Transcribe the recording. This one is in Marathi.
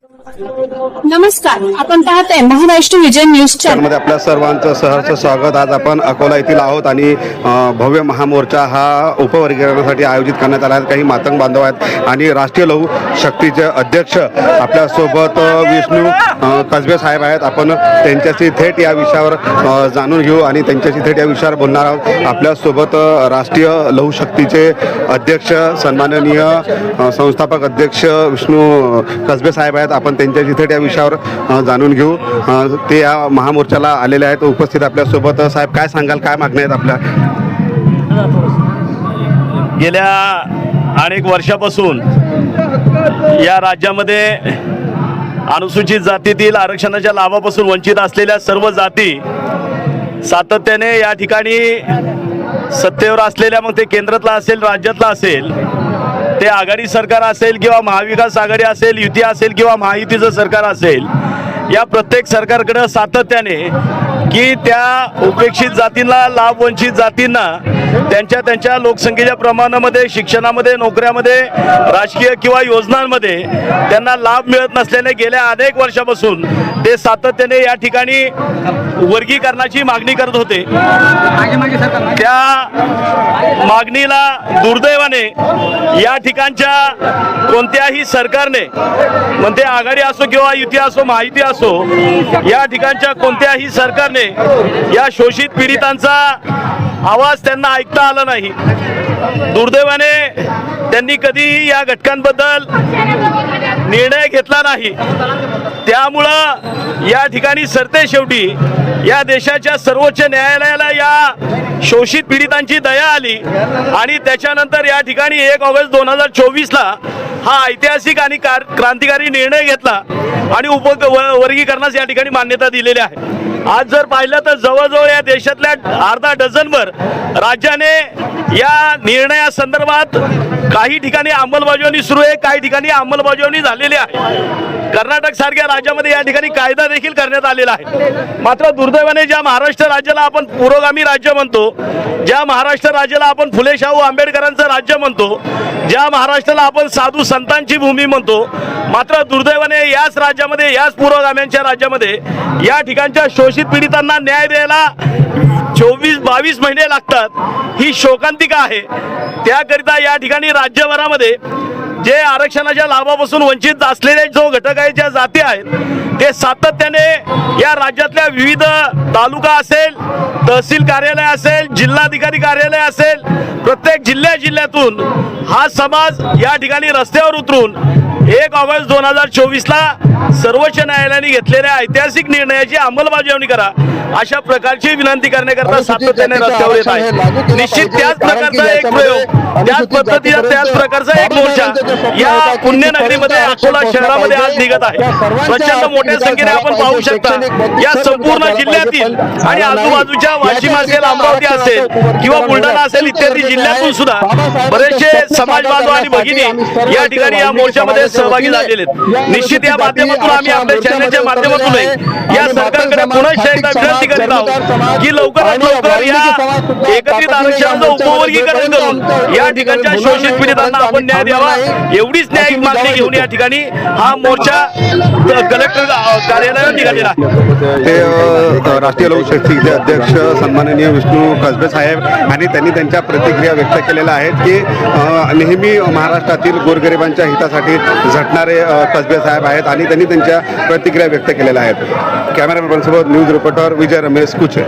नमस्कार, आपण पाहताय महाराष्ट्र विजय न्यूज चॅनल मध्ये आपल्या सर्वांचं सहर्ष स्वागत। आज आपण अकोला येथील आहोत आणि भव्य महामोर्चा हा उपवर्गीकरणासाठी आयोजित करण्यात आला आहे। काही मातंग बांधव आहेत आणि राष्ट्रीय लहू शक्तीचे अध्यक्ष आपल्यासोबत विष्णू कसबे साहेब आहेत। आपण त्यांच्याशी थेट या विषयावर जाणून घेऊ आणि त्यांच्याशी थेट या विषयावर बोलणार आहोत। आपल्यासोबत राष्ट्रीय लहू शक्तीचे अध्यक्ष सन्माननीय संस्थापक अध्यक्ष विष्णू कसबे साहेब आहेत। आपण त्यांच्याशी थेट या विषयावर जाणून घेऊ। ते या महामोर्चाला आलेले आहेत। उपस्थित आपल्यासोबत साहेब, काय सांगाल, काय मागण्या आहेत आपल्या? गेल्या अनेक वर्षापासून या राज्यामध्ये अनुसूचित जातीतील आरक्षणाच्या लाभापासून वंचित असलेल्या सर्व जाती सातत्याने या ठिकाणी सत्तेवर असलेल्या, मग ते केंद्रातला असेल राज्यातला असेल, ते आघाडी सरकार असेल किंवा महाविकास आघाडी असेल, युती असेल किंवा महायुतीचं सरकार असेल, या प्रत्येक सरकारकडे सातत्याने की त्या उपेक्षित जातींना, लाभ वंचित जातींना त्यांच्या लोकसंख्येच्या प्रमाणामध्ये, शिक्षणामध्ये, नोकऱ्यामध्ये, राजकीय किंवा योजनांमध्ये त्यांना लाभ मिळत नसल्याने गेल्या अनेक वर्षापासून ते सातत्याने या ठिकाणी वर्गीकरणाची मागणी करत होते। त्या मागणीला दुर्दैवाने या ठिकाणच्या कोणत्याही सरकारने, म्हणजे आघाडी असो किंवा युती असो, महायुती असो, या ठिकाणच्या कोणत्याही सरकारने या शोषित पीडितांचा आवाज त्यांना ऐकता आला नाही। दुर्दैवाने त्यांनी कधी या घटकांबद्दल निर्णय घेतला नाही। त्यामुळं या ठिकाणी सरतेशेवटी या देशाच्या सर्वोच्च न्यायालयाला या शोषित पीडितांची दया आली आणि त्याच्यानंतर या ठिकाणी 1 ऑगस्ट 2024ला हा ऐतिहासिक आणि क्रांतिकारी निर्णय घेतला आणि वर्गीकरणास या ठिकाणी मान्यता दिलेली आहे। आज जर पाहिलं तर जवळजवळ या देशातल्या अर्धा डझनभर राज्याने या निर्णयासंदर्भात काही ठिकाणी अंमलबजावणी सुरू आहे, काही ठिकाणी अंमलबजावणी झालेली आहे। कर्नाटक सारख्या राज्यामध्ये या ठिकाणी कायदा देखील करण्यात आलेला आहे। मात्र दुर्दैवाने ज्या महाराष्ट्र राज्याला आपण पुरोगामी राज्य म्हणतो, ज्या महाराष्ट्र राज्याला आपण फुले शाहू आंबेडकरांचं राज्य म्हणतो, ज्या महाराष्ट्राला आपण साधू संतांची भूमी म्हणतो, मात्र दुर्दैवाने याच राज्यामध्ये, याच पुरोगाम्यांच्या राज्यामध्ये या ठिकाणच्या शोषित पीडितांना न्याय द्यायला 24-22 महिने लागतात। ही शोकांतिका आहे। त्याकरिता या ठिकाणी राज्यभरामध्ये जे आरक्षणाच्या लाभापासून वंचित असलेले जो घटक आहे, ज्या जाती आहेत, ते सातत्याने या राज्यातल्या विविध तालुका असेल, तहसील कार्यालय असेल, जिल्हाधिकारी कार्यालय असेल, प्रत्येक जिल्ह्यातून हा समाज या ठिकाणी रस्त्यावर उतरून 1 ऑगस्ट 2024ला सर्वोच्च न्यायालयाने घेतलेल्या ऐतिहासिक निर्णयाची अंमलबजावणी करा, अशा प्रकारची विनंती करण्याकरता सातत्याने रस्त्यावर येत आहे। निश्चित त्याच प्रकारचा एक प्रयोग, त्याच पद्धतीचा, त्याच प्रकारचा एक मोर्चा या पुण्यनगरीमध्ये अकोला शहरामध्ये आज निघत आहे। प्रचंड मोठ्या संख्येने आपण पाहू शकता या संपूर्ण जिल्ह्यातील आणि आजूबाजूच्या वाशिम असेल, अमरावती असेल किंवा बुलढाणा असेल इत्यादी जिल्ह्यातून सुद्धा बरेचसे समाज बांधव आणि भगिनी या ठिकाणी या मोर्चामध्ये सहभागी झालेले आहेत। निश्चित या माध्यमातून आम्ही आपल्या चॅनलच्या माध्यमातून या सरकारकडे पुन्हा एकदा विनंती करीत आहोत की लवकरात लवकर या एकत्रित आरक्षणाचं उपवर्गीकरण करून या ठिकाणच्या शोषित पीडितांना आपण न्याय द्यावा, एवढीच न्यायिक मागणी घेऊन या ठिकाणी हा मोर्चा कलेक्टर कार्यालयावर निघालेला आहे। ते राष्ट्रीय लहू शक्तीचे अध्यक्ष सन्माननीय विष्णू कसबे साहेब आणि त्यांनी त्यांच्या प्रतिक्रिया व्यक्त केलेल्या आहेत की नेहमी महाराष्ट्रातील गोरगरिबांच्या हितासाठी झटणारे कसबे साहेब आहेत आणि त्यांनी त्यांच्या प्रतिक्रिया व्यक्त केलेल्या आहेत। कॅमेरामॅन सोबत न्यूज रिपोर्टर विजय रमेश कुचे।